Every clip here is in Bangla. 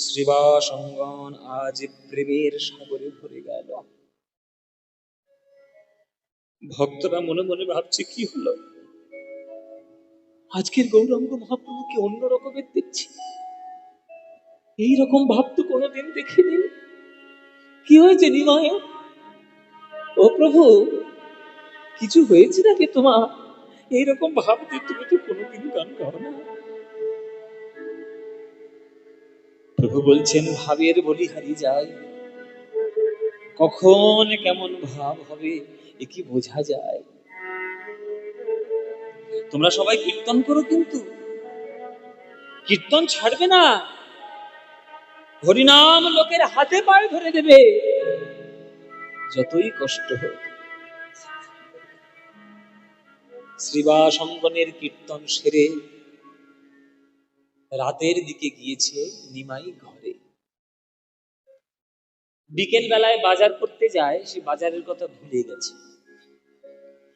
শ্রীবাসঙ্গন আজ প্রেমের সাগরে ভরে গেল। ভক্তরা মনে মনে ভাবছে কি হলো, আজকের গৌরাঙ্গ মহাপ্রভুকে অন্য রকমের দেখছি, এইরকম ভাব তো কোনোদিন দেখিনি। কি হয়েছে নিমায়? ও প্রভু, কিছু হয়েছে নাকি তোমার? এইরকম ভাব যে তুমি তো কোনোদিন গান গাও না। প্রভু বলছেন, ভাবের বলিহারি যায়, কখন কেমন ভাব হবে এ কি বোঝা যায়। তোমরা সবাই কীর্তন করো, কিন্তু কীর্তন ছাড়বে না। হরিনাম লোকের হাতে পায়ে ধরে দেবে, যতই কষ্ট হোক। শ্রীবাসঙ্গনের কীর্তন সেরে রাতের দিকে গিয়েছে নিমাই ঘরে। বিকেল বেলায় বাজার করতে যায়, সে বাজারের কথা ভুলে গেছে।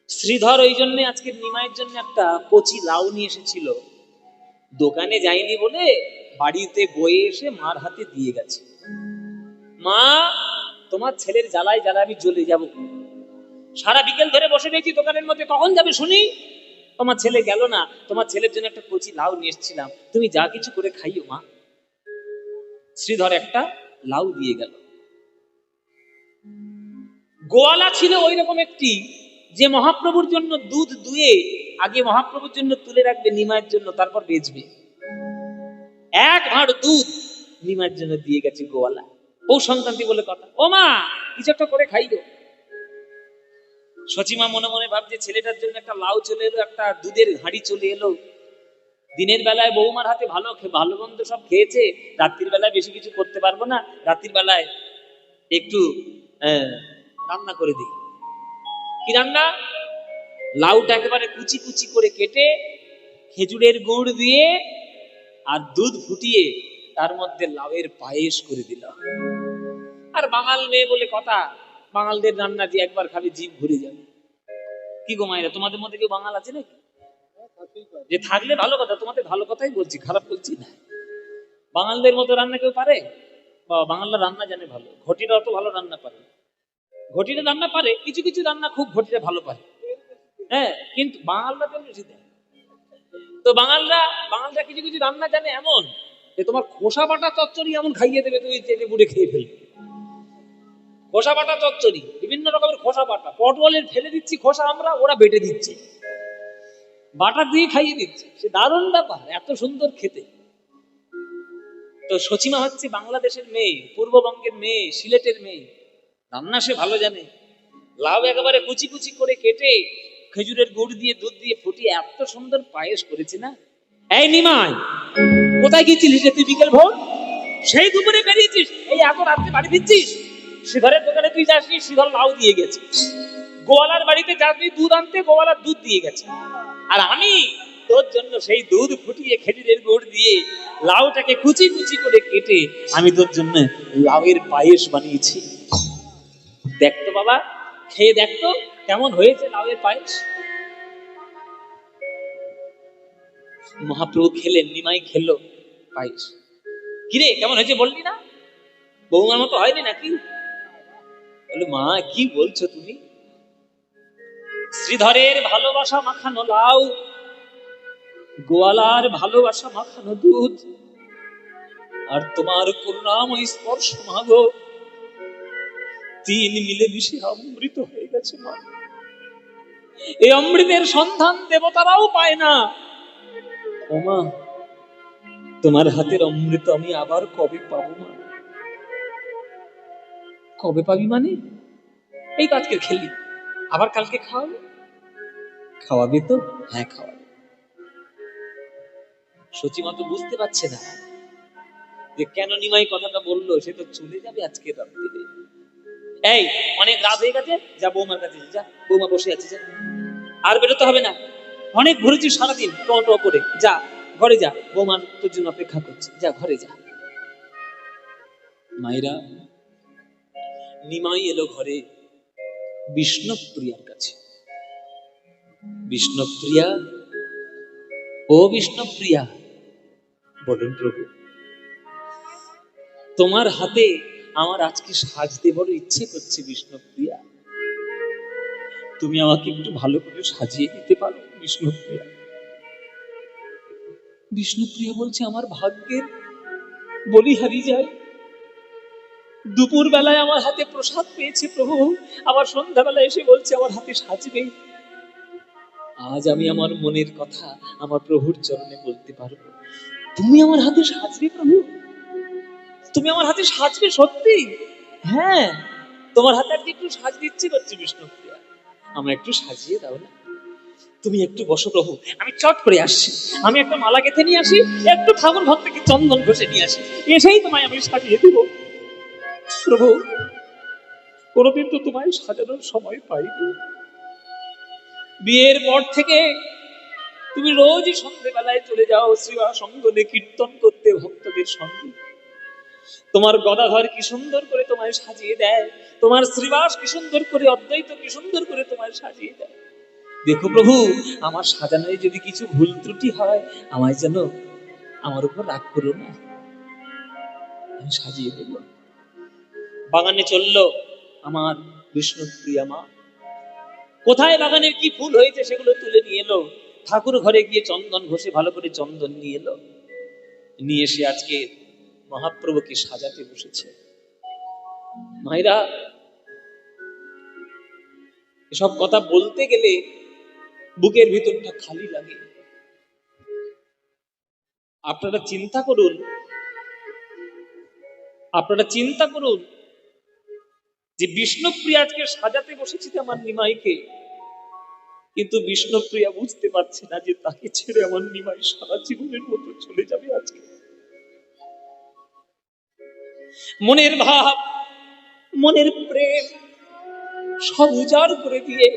শ্রীধর ওই জন্য আজকে নিমাইয়ের জন্য একটা কচি লাউ নিয়ে এসেছিল। দোকানে যায়নি বলে বাড়িতে বয়ে এসে মার হাতে দিয়ে গেছে। মা, তোমার ছেলের জ্বালায় জ্বালা আমি জ্বলে যাব, সারা বিকেল ধরে বসে রয়েছি দোকানের মধ্যে, কখন যাবে শুনি? তোমার ছেলে গেল না, তোমার ছেলের জন্য একটা কচি লাউ নিয়ে এসেছিলাম, তুমি যা কিছু করে খাইও মা। শ্রীধর একটা লাউ দিয়ে গেল। গোয়ালা ছিল ওই রকম একটি, যে মহাপ্রভুর জন্য দুধ দুয়ে আগে মহাপ্রভুর জন্য তুলে রাখবে নিমাইয়ের জন্য, তারপর বেচবে। এক ভাঁড় দুধ নিমাইয়ের জন্য দিয়ে গেছে গোয়ালা। ও সংক্রান্তি বলে কথা, ও মা কিছু একটা করে খাইও। সচিমা মনে মনে ভাবছে, ছেলেটার জন্য একটা লাউ চলে এলো, একটা দুধের হাঁড়ি চলে এলো। দিনের বেলায় বৌমার হাতে ভালো ভালো মন্দ সব খেয়েছে, রাত্রির বেলায় বেশি কিছু করতে পারবো না, রাত্রির বেলায় একটু রান্না করে দিই। কি রান্না? লাউটা একেবারে কুচি কুচি করে কেটে খেজুরের গুড় দিয়ে আর দুধ ফুটিয়ে তার মধ্যে লাউয়ের পায়েস করে দিলাম। আর বাঙাল মেয়ে বলে কথা, বাঙালদের রান্না যে একবার খাবে জিভ ঘুরে যাবে। কি গো মায়েরা, তোমাদের মধ্যে কেউ বাঙাল আছে নাকি? যে থাকলে ভালো কথা, তোমাদের ভালো কথাই বলছি, খারাপ বলছি না। বাঙালদের মতো রান্না কেউ পারে? বাঙালরা রান্না জানে ভালো, ঘটিরা অত ভালো রান্না পারে। ঘটিরা রান্না পারে, কিছু কিছু রান্না খুব ঘটিরা ভালো পারে, হ্যাঁ, কিন্তু বাঙালরা কেউ বেশি দেয়। তো বাঙালরা কিছু কিছু রান্না জানে এমন যে তোমার খোসা বাটা চচ্চড়ি এমন খাইয়ে দেবে, তুমি চেটে বুড়ে খেয়ে ফেলবে। খোসা বাটা চচ্চড়ি, বিভিন্ন রকমের খোসা বাটা, পটলের ফেলে দিচ্ছি খোসা আমরা, ওরা বেটে দিচ্ছে, বাটা দিয়ে খাইয়ে দিচ্ছে। সে দারুণ ব্যাপার, এত সুন্দর খেতে। তো সচিমা হচ্ছে বাংলাদেশের মেয়ে, পূর্ববঙ্গের মেয়ে, সিলেটের মেয়ে, রান্না সে ভালো জানে। লাউ একেবারে কুচি কুচি করে কেটে খেজুরের গুড় দিয়ে দুধ দিয়ে ফুটিয়ে এত সুন্দর পায়েস করেছে না। এই নিমাই, কোথায় গিয়েছিলিস তুই বিকেল ভোর? সেই দুপুরে বেরিয়েছিস, এই এত রাত্রে বাড়ি ফিরছিস? শ্রীধরের দোকানে তুই যাসনি, শ্রীধর লাউ দিয়ে গেছে। গোয়ালার বাড়িতে যাসনি দুধ আনতে, গোয়ালার দুধ দিয়ে গেছে। আর আমি তোর জন্য সেই দুধ ফুটিয়ে খেজুরের গুড় দিয়ে লাউটাকে কুচি কুচি করে কেটে আমি তোর জন্য লাউয়ের পায়েস বানিয়েছি। দেখতো বাবা, খেয়ে দেখতো কেমন হয়েছে লাউয়ের পায়েস। মহাপ্রভু খেলেন, নিমাই খেলো পায়েস। কিরে কেমন হয়েছে বললি না? বৌমার মতো হয়নি নাকি? বলে, মা কি বলছো তুমি? শ্রীধরের ভালোবাসা মাখানো লাউ, গোয়ালার ভালোবাসা মাখানো দুধ, আর তোমার করুণাময় স্পর্শ মাগো, তিন মিলে মিশে অমৃত হয়ে গেছে মা। এই অমৃতের সন্ধান দেবতারাও পায় না। ও মা, তোমার হাতের অমৃত আমি আবার কবে পাবো মা? কবে পাবি মানে? এই তো আজকে খেলি, আবার কালকে খাওয়াবে। খাওয়াবে তো? হ্যাঁ খাওয়াবে। সচিমা তো বুঝতে পারছে না যে কেন নিমাই কথাটা বললো। সে তো চলে যাবে আজকে রাত্রিরে। এই অনেক রাত হয়ে গেছে, যা বৌমার কাছে যা, বৌমা বসে আছে, যা, আর বেরোতে হবে না। অনেক ঘুরেছিস সারাদিন টো করে, যা ঘরে যা, বৌমা তোর জন্য অপেক্ষা করছে, যা ঘরে যা। মায়েরা, নিমাই এলো ঘরে বিষ্ণুপ্রিয়ার কাছে। বিষ্ণুপ্রিয়া, ও বিষ্ণুপ্রিয়া, বলুন প্রভু। তোমার হাতে আমার আজকে সাজতে বড় ইচ্ছে করছে বিষ্ণুপ্রিয়া, তুমি আমাকে একটু ভালো করে সাজিয়ে দিতে পারো বিষ্ণুপ্রিয়া। বিষ্ণুপ্রিয়া বলছে আমার ভাগ্যের বলি হারিয়ে যায়, দুপুর বেলায় আমার হাতে প্রসাদ পেয়েছে প্রভু, আবার সন্ধ্যাবেলায় এসে বলছে আমার হাতে সাজবে। আজ আমি আমার মনের কথা আমার প্রভুর চরণে বলতে পারবো, তুমি আমার হাতে সাজবে প্রভু, তুমি আমার হাতে সাজবে সত্যি। হ্যাঁ, তোমার হাতে আজকে একটু সাজতে ইচ্ছে করছে বিষ্ণুপ্রিয়া, আমায় একটু সাজিয়ে দাও না। তুমি একটু বসো প্রভু, আমি চট করে আসছি, আমি একটা মালা গেঁথে নিয়ে আসি, একটু ঠাকুর ঘর থেকে চন্দন ঘষে নিয়ে আসি, এসেই তোমায় আমি সাজিয়ে দেব। প্রভু, কোনোদিন তো তোমায় সাজানোর সময় পাইনি, বিয়ের পর থেকে তুমি রোজই সন্ধ্যেবেলায় চলে যাও শ্রীবাস অঙ্গনে কীর্তন করতে ভক্তদের সঙ্গে, তোমার গদাধর কি সুন্দর করে তোমায় সাজিয়ে দেয়, তোমার শ্রীবাস কি সুন্দর করে, অদ্বৈত কি সুন্দর করে তোমায় সাজিয়ে দেয়। দেখো প্রভু, আমার সাজানোয় যদি কিছু ভুল ত্রুটি হয়, আমায় যেন আমার উপর রাগ করো না, আমি সাজিয়ে দেব। বাগানে চললো আমার বিষ্ণুপ্রিয়া মা, কোথায় বাগানের কি ফুল হয়েছে সেগুলো তুলে নিয়ে এলো, ঠাকুর ঘরে গিয়ে চন্দন ঘষে ভালো করে চন্দন নিয়ে এলো, নিয়ে এসে আজকে মহাপ্রভুকে সাজাতে বসেছে। মায়েরা, এসব কথা বলতে গেলে বুকের ভিতরটা খালি লাগে। আপনারা চিন্তা করুন, আপনারা চিন্তা করুন যে বিষ্ণুপ্রিয়া আজকে সাজাতে বসেছি আমার নিমাইকে, কিন্তু বিষ্ণুপ্রিয়া বুঝতে পারছে না যে তাকে ছেড়ে আমার নিমাই সারা জীবনের মতো চলে যাবে আজকে। মনের ভাব, মনের প্রেম সব উজাড় করে দিয়ে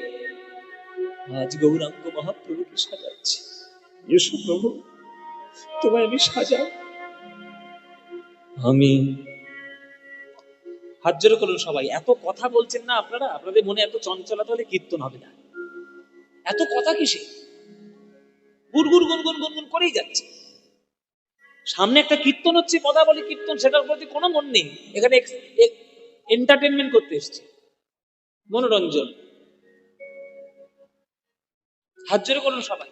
আজ গৌরাঙ্গ মহাপ্রভুকে সাজাচ্ছি। এসো প্রভু, তোমায় আমি সাজাই। আমি হাত জোড় করুন সবাই। এত কথা বলছেন না আপনারা, আপনাদের মনে এত চঞ্চলতা হলে কীর্তন হবে না। এত কথা কিসে? গুড়গুড় গুনগুন গুনগুন করেই যাচ্ছে। সামনে একটা কীর্তন হচ্ছে, কথা বলে কীর্তন, সেটার প্রতি কোনো মন নেই। এখানে এন্টারটেনমেন্ট করতে এসছে, মনোরঞ্জন। হাত জোড় করুন সবাই।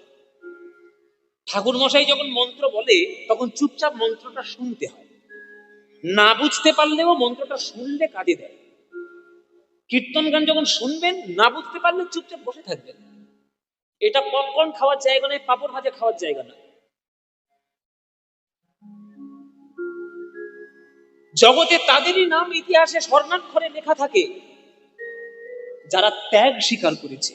ঠাকুর মশাই যখন মন্ত্র বলে তখন চুপচাপ মন্ত্রটা শুনতে হয়, না বুঝতে পারলেও মন্ত্রটা শুনলে কাজে দেয়। কীর্তন গান যখন শুনবেন, না বুঝতে পারলে চুপচাপ বসে থাকবেন। এটা পপকর্ন খাওয়ার জায়গা নয়, পাপড় ভাজা খাওয়ার জায়গা নয়। জগতে তাদেরই নাম ইতিহাসে স্বর্ণাক্ষরে লেখা থাকে যারা ত্যাগ স্বীকার করেছে,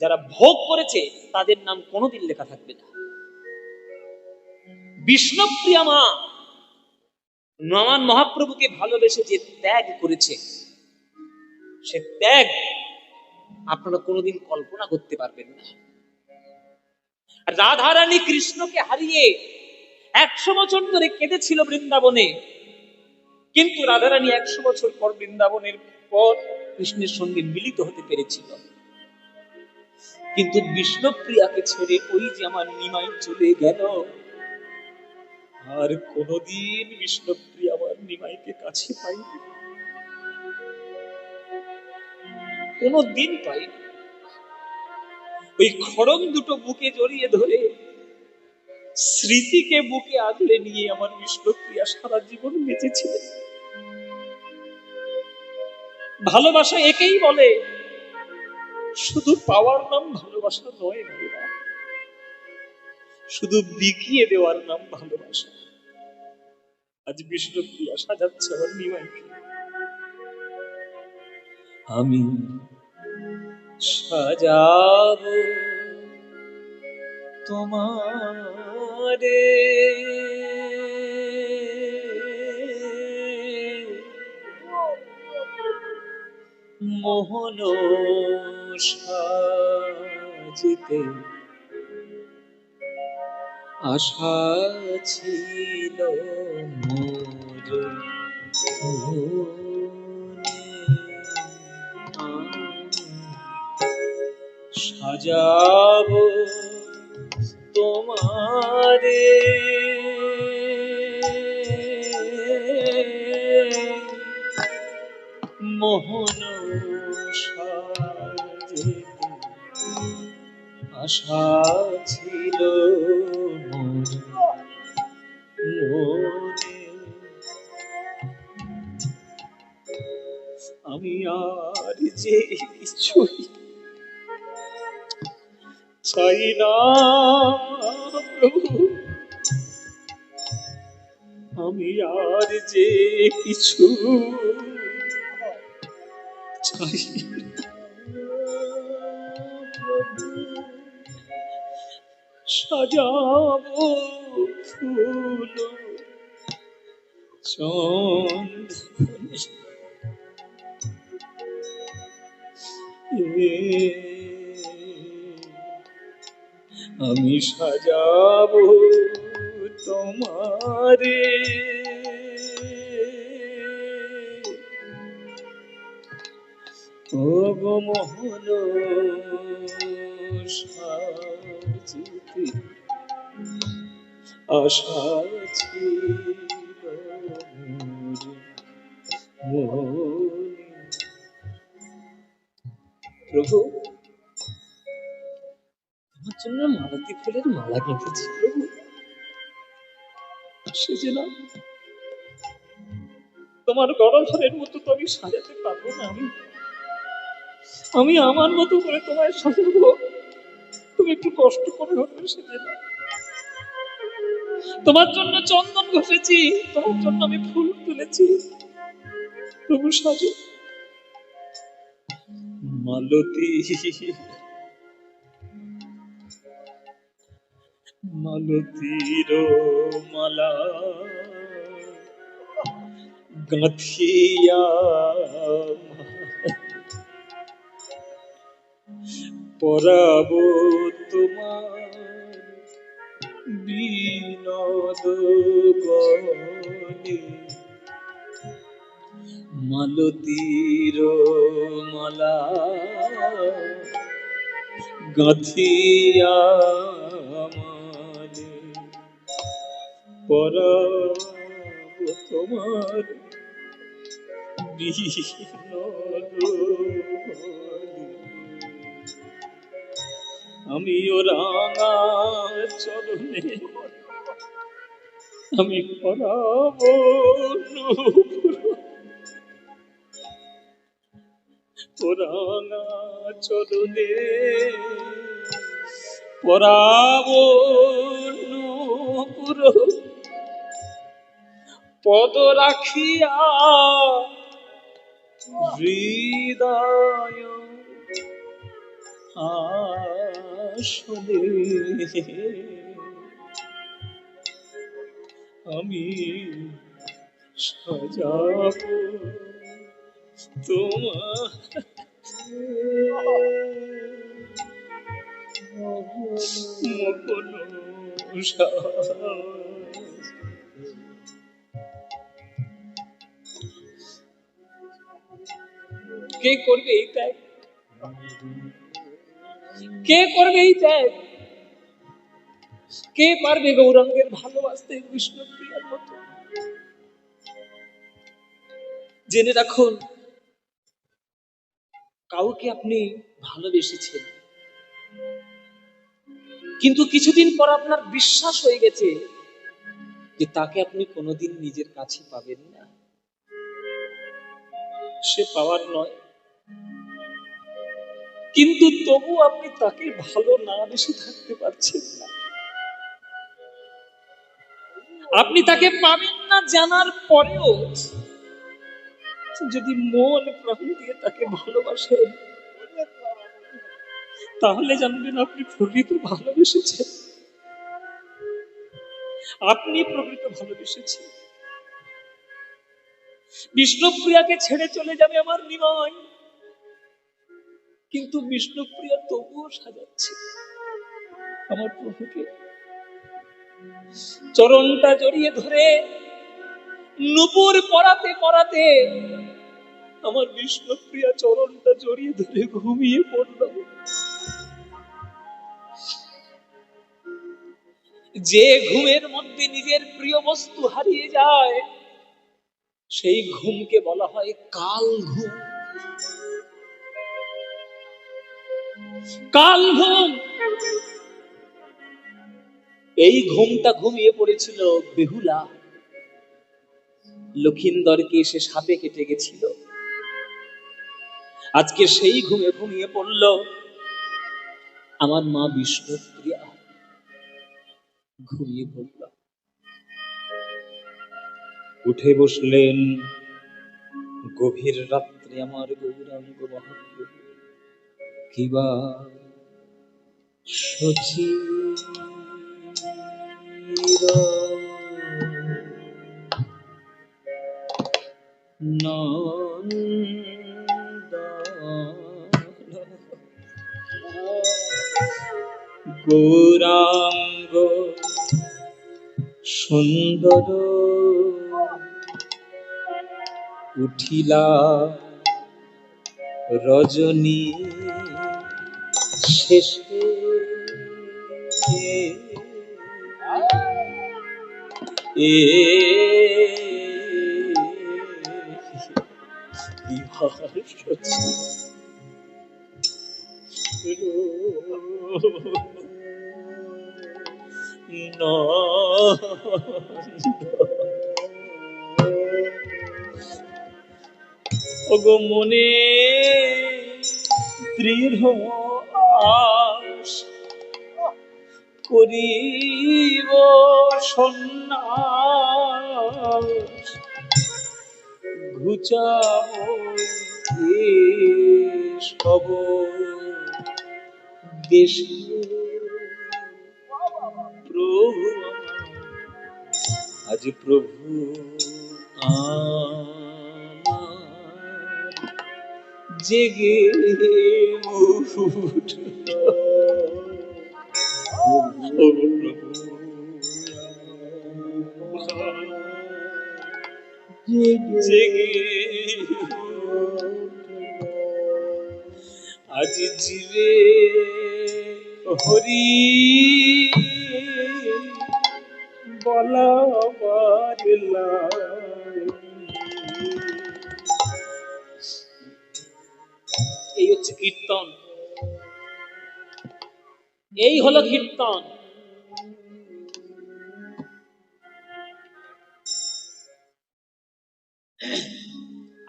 যারা ভোগ করেছে, তাদের নাম কোনোদিন লেখা থাকবে না। বিষ্ণুপ্রিয়া মা নমান মহাপ্রভুকে ভালোবেসে যে ত্যাগ করেছে, সে ত্যাগ আপনারা কোনোদিন কল্পনা করতে পারবেন না। রাধারানী কৃষ্ণকে হারিয়ে 100 বছর ধরে কেঁদেছিল বৃন্দাবনে, কিন্তু রাধারানী 100 বছর পর বৃন্দাবনের পর কৃষ্ণের সঙ্গে মিলিত হতে পেরেছিল। কিন্তু বিষ্ণুপ্রিয়াকে ছেড়ে ওই যে আমার নিমাই চলে গেল, আর কোনদিন বিষ্ণুপ্রিয়া আমার নিমাইকে কাছে পাইনি, কোনদিন পাইনি। ওই খড়ম দুটো বুকে জড়িয়ে ধরে, স্মৃতিকে বুকে আগলে নিয়ে আমার বিষ্ণুপ্রিয়া সারা জীবন বেঁচেছিলেন। ভালোবাসা একেই বলে, শুধু পাওয়ার নাম ভালোবাসা নয় ভাইরা, শুধু বিকিয়ে দেওয়ার নাম ভালোবাসা। আজ বিষ্ণুপ্রিয়া সাজাচ্ছে আমার নিমাইকে, আমি সাজাবো তোমারে মোহন সাজিতে আশা ছিল মোর, সাজাবো তোমারে মোহন সাজে আশা ছিল মোর মনে, আমি আর যে কিছুই চাই না প্রভু, আমি আর যে কিছু চাই না। সাজাবো ফুল চন্দনে, আমি সাজাবো তোমারে, ও গো মোহন সাজিতে আশা ছিল মোর মনে। প্রভু, আমার জন্য মালতী ফুলের মালা গেঁথেছি প্রভু, সেজেলাম। তোমার গড়াধরের মতো তো আমি সাজাতে পারবো না, আমি আমার মতো করে তোমায় সাজাবো, তুমি একটু কষ্ট করে হবে সেজে না। তোমার জন্য চন্দন ঘষেছি, তোমার জন্য আমি ফুল তুলেছি, প্রভু সাজো। মালতী মালতীর মালা গাঁথিয়া পরাবো তোমার বিনোদ বনে, মালতীর মালা গাঁথিয়া মানে পরাবো তোমার বিনোদ বনে। আমি ও রাঙা চরণে আমি পরাবো নূপুর, ও রাঙা চরণে পরাবো নূপুর, পদ রাখিয়া হৃদয় আসলে আমি সাজাবো তোমার মোহন সাজ। কে করবে এই ত্যাগ? কে করবে এই ত্যাগ? কে পারবে গৌরাঙ্গের ভালোবাসতে বিষ্ণুপ্রিয়ার মতো? জেনে রাখুন, কাউকে আপনি ভালোবেসেছেন, কিন্তু কিছুদিন পর আপনার বিশ্বাস হয়ে গেছে যে তাকে আপনি কোনোদিন নিজের কাছে পাবেন না, সে পাওয়ার নয়, কিন্তু তবু আপনি তাকে ভালো না বেশি থাকতে পারছেন না। আপনি তাকে পাবেন না জানার পরেও যদি মন প্রাণ দিয়ে তাকে ভালোবাসেন, তাহলে জানবেন আপনি প্রকৃত ভালোবেসেছেন, আপনি প্রকৃত ভালোবেসেছেন। বিষ্ণুপ্রিয়াকে ছেড়ে চলে যাবে আমার নিমাই, কিন্তু বিষ্ণুপ্রিয়া তবুও সাজাচ্ছে আমার প্রভুকে। চরণটা জড়িয়ে ধরে নূপুর পরাতে পরাতে আমার বিষ্ণুপ্রিয়া চরণটা জড়িয়ে ধরে ঘুমিয়ে পড়ল। যে ঘুমের মধ্যে নিজের প্রিয় বস্তু হারিয়ে যায়, সেই ঘুমকে বলা হয় কাল ঘুম। কাল ঘুম, এই ঘুমটা ঘুমিয়ে পড়েছিল বেহুলা। লক্ষিন্দরকে এসে সাপে কেটে গেছিল, আজকে সেই ঘুমে ঘুমিয়ে পড়ল আমার মা বিষ্ণুপ্রিয়া। ঘুমিয়ে পড়ল, উঠে বসলেন গভীর রাত্রে আমার গৌরাঙ্গ মহাপ্রভু। কিবা সচির গৌরাঙ্গ সুন্দর উঠিলা রজনী শেষে, ওগো মনে দৃঢ় আশ করিব সন্ন্যাস, ঘুচাবো সব দেশ। প্রভু আজ প্রভু জেগে উঠল, জেগে আজ জীবে হরি বলা পারলা। এই হচ্ছে কীর্তন, এই হলো কীর্তন।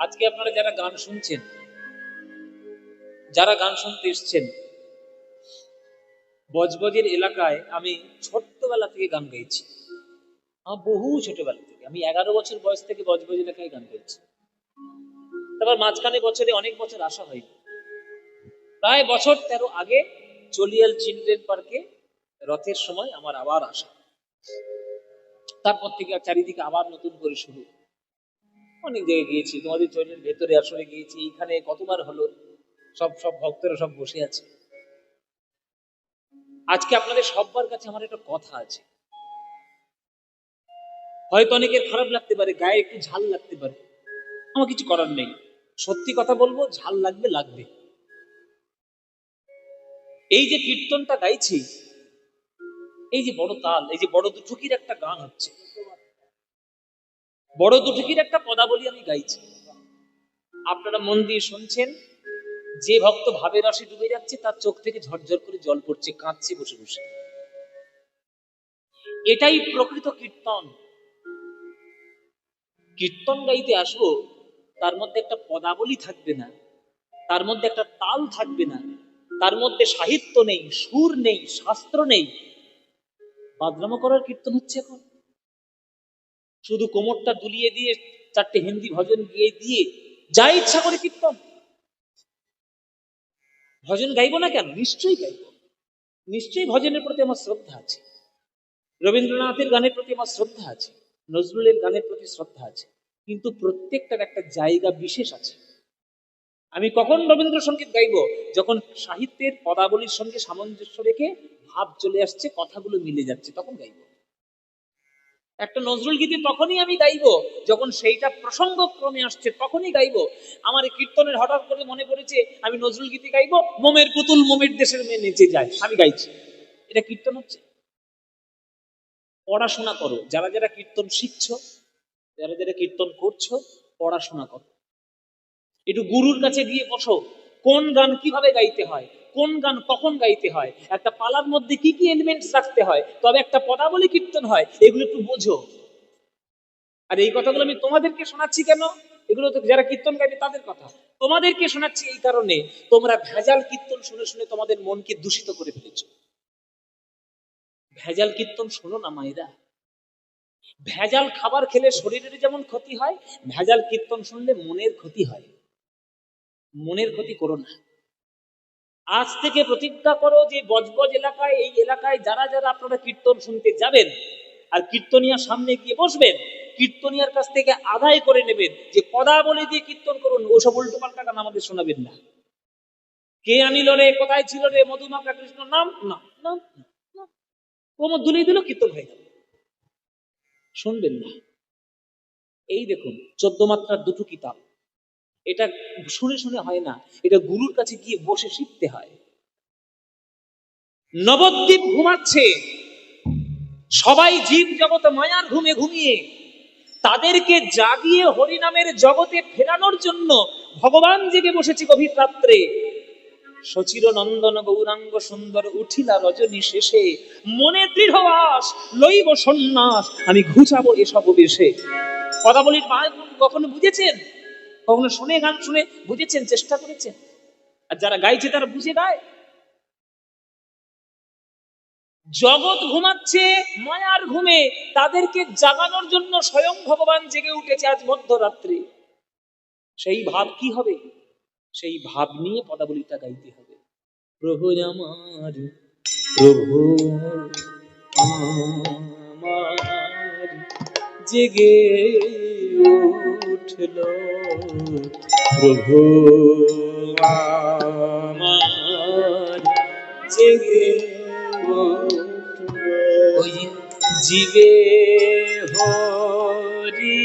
আজকে আপনারা যারা গান শুনছেন, যারা গান শুনতে এসছেন, বজবজের এলাকায় আমি ছোট্টবেলা থেকে গান গাইছি। আমার বহু ছোটবেলা থেকে, আমি 11 বছর বয়স থেকে বজবজ এলাকায় গান গাইছি। তারপর মাঝখানে বছরে অনেক বছর আসা হয়নি। প্রায় বছর 13 আগে চলিয়াল চিলড্রেন পার্কে রথের সময় আমার আবার আসা। তারপর থেকে চারিদিকে আবার নতুন করে শুরু। অনেক জায়গায় গিয়েছি, তোমাদের চৈলের ভেতরে আসলে গিয়েছি, এইখানে কতবার হলো। সব ভক্তরা সব বসে আছে। আজকে আপনাদের সবার কাছে আমার একটা কথা আছে, হয়তো অনেকের খারাপ লাগতে পারে, গায়ে একটু ঝাল লাগতে পারে, আমার কিছু করার নেই। সত্যি কথা বলবো, ঝাল লাগবে লাগবে। এই যে কীর্তনটা গাইছি, এই যে বড় তাল, এই যে বড় দুঠুকির একটা গান হচ্ছে, বড় দুঠুকির একটা পদাবলী আমি গাইছি। আপনারা মন দিয়ে শুনছেন, যে ভক্ত ভাবে রসে ডুবে যাচ্ছে তার চোখ থেকে ঝরঝর করে জল পড়ছে, কাঁদছে বসে বসে। এটাই প্রকৃত কীর্তন। কীর্তন গাইতে আসবো, তার মধ্যে একটা পদাবলী থাকবে না, তার মধ্যে একটা তাল থাকবে না, তার মধ্যে সাহিত্য নেই, সুর নেই, শাস্ত্র নেই। বাদরামো করার কীর্তন হচ্ছে এখন। শুধু কোমরটা দুলিয়ে দিয়ে 4টে হিন্দি ভজন গিয়ে দিয়ে যা ইচ্ছা করে কীর্তন। ভজন গাইবো না কেন? নিশ্চয়ই গাইবো, নিশ্চয়ই ভজনের প্রতি আমার শ্রদ্ধা আছে, রবীন্দ্রনাথের গানের প্রতি আমার শ্রদ্ধা আছে, নজরুলের গানের প্রতি শ্রদ্ধা আছে, কিন্তু প্রত্যেকটার একটা জায়গা বিশেষ আছে। আমি কখন রবীন্দ্রসঙ্গীত গাইবো? যখন সাহিত্যের পদাবলীর সঙ্গে সামঞ্জস্য রেখে ভাব চলে আসছে, কথাগুলো মিলে যাচ্ছে, তখন গাইবো। একটা নজরুল গীতি তখনই আমি গাইবো যখন সেইটা প্রসঙ্গক্রমে আসছে, তখনই গাইবো। আমার এই কীর্তনের হঠাৎ করে মনে পড়েছে আমি নজরুল গীতি গাইবো, মোমের পুতুল মোমের দেশের মেয়ে নেচে যায়, আমি গাইছি। এটা কীর্তন হচ্ছে? পড়াশোনা করো, যারা যারা কীর্তন শিখছো, যারা যারা কীর্তন করছো, পড়াশোনা করো। একটু গুরুর কাছে গিয়ে বসো, কোন গান কিভাবে গাইতে হয়, কোন গান কখন গাইতে হয়, একটা পালার মধ্যে কি কি এলিমেন্টস রাখতে হয়, তবে একটা পদাবলী কীর্তন হয়, এগুলো একটু বোঝো। আর এই কথাগুলো আমি তোমাদেরকে শোনাচ্ছি কেন? এগুলো তো যারা কীর্তন গাইবে তাদের কথা। তোমাদেরকে শোনাচ্ছি এই কারণে, তোমরা ভেজাল কীর্তন শুনে শুনে তোমাদের মনকে দূষিত করে ফেলেছো। ভেজাল কীর্তন শোনো না মায়েরা। ভেজাল খাবার খেলে শরীরের যেমন ক্ষতি হয়, ভেজাল কীর্তন শুনলে মনের ক্ষতি হয়। মনের ক্ষতি করো না। আজ থেকে প্রতিজ্ঞা করো যে বজবজ এলাকায়, এই এলাকায় যারা যারা আপনারা কীর্তন শুনতে যাবেন আর কীর্তনিয়ার সামনে গিয়ে বসবেন, কীর্তনিয়ার কাছ থেকে আদায় করে নেবেন যে পদাবলী দিয়ে কীর্তন করুন, ওসব উল্টো পাল্টা গান আমাদের শোনাবেন না। কে আনিল রে, কোথায় ছিল রে, মধুমাখা কৃষ্ণ নাম, না না, কোমর দুলিয়ে দিল, কীর্তন হয়ে গেল, শুনবেন না। এই দেখুন 14 মাত্রার দুটো কিতাব, এটা শুনে শুনে হয় না, এটা গুরুর কাছে গিয়ে বসে শিখতে হয়। নবদ্বীপ ঘুমাচ্ছে, সবাই জীব জগৎ মায়ার ঘুমে ঘুমিয়ে, তাদেরকে জাগিয়ে হরিনামের জগতে ফেরানোর জন্য ভগবান জেগে বসেছে গভীর রাত্রে। সচির নন্দন গৌরাঙ্গ সুন্দর উঠিলা রজনী শেষে, মনে দৃঢ় আস লইব সন্ন্যাস, আমি ঘুচাবো এসব বেশে। পদাবলীর মা কখনো বুঝেছেন? কখনো শুনে গান শুনে বুঝেছেন, চেষ্টা করেছেন? আর যারা গাইছে তারা বুঝে গায়। জগৎ ঘুমাচ্ছে মায়ার ঘুমে, তাদেরকে জাগানোর জন্য স্বয়ং ভগবান জেগে উঠেছে আজ মধ্যরাত্রে। সেই ভাব কি হবে? সেই ভাব নিয়ে পদাবলীটা গাইতে হবে। প্রভু আমার, প্রভু আমার জেগে উঠল, প্রভু আমার জেগে ওই জীবে হরি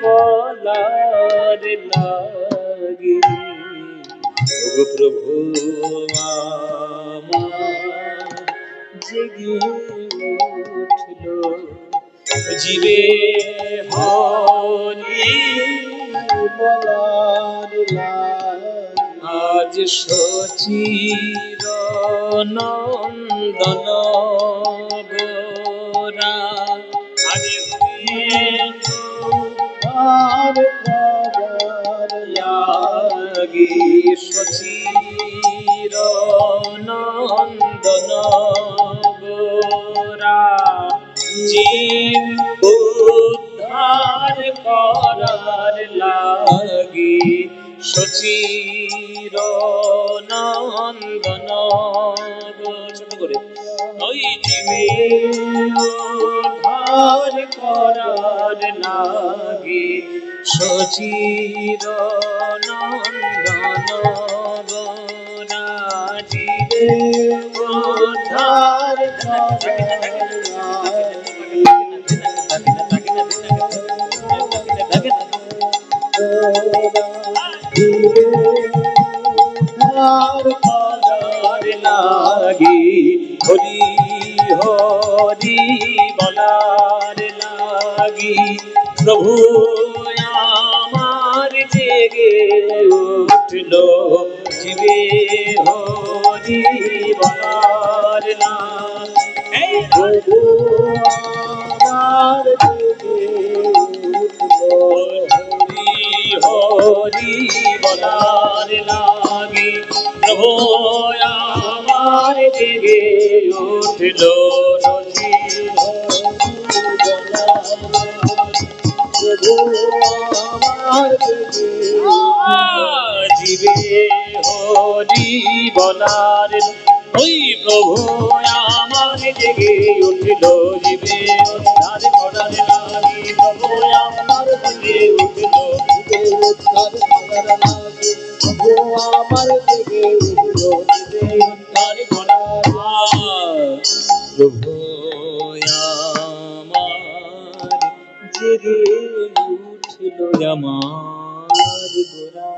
বলার লাগে, প্রভু আমার জেগে উঠল, জীবে হরি বলার লাগে, আজ সচির নন্দন গোরা, আজ লাগি সচির নন্দন গোরা, জীব উদ্ধার করার লাগি সচির নন্দন ছোট করে, ওই জীবে উদ্ধার করার লাগি সচির নন্দন গোরা, জীবে উদ্ধার লাগি হরি হরি বলার লাগি, প্রভু আমার জেগে উঠল, জীবে হরি বলার লাগি, প্রভু আমার জেগে উঠল, হরি বলার লাগি, প্রভু আমার জেগে উঠল, জীবে হরি বলার, ওই প্রভু আমার জেগে উঠল, জীবে উদ্ধার করার লাগি, প্রভু আমার জেগে উঠল, জীবে উদ্ধার করার লাগি, প্রভু আমার জেগে উঠল, জীবে উদ্ধার করার লাগি, প্রভু আমার জেগে উঠল, আমার গোরা।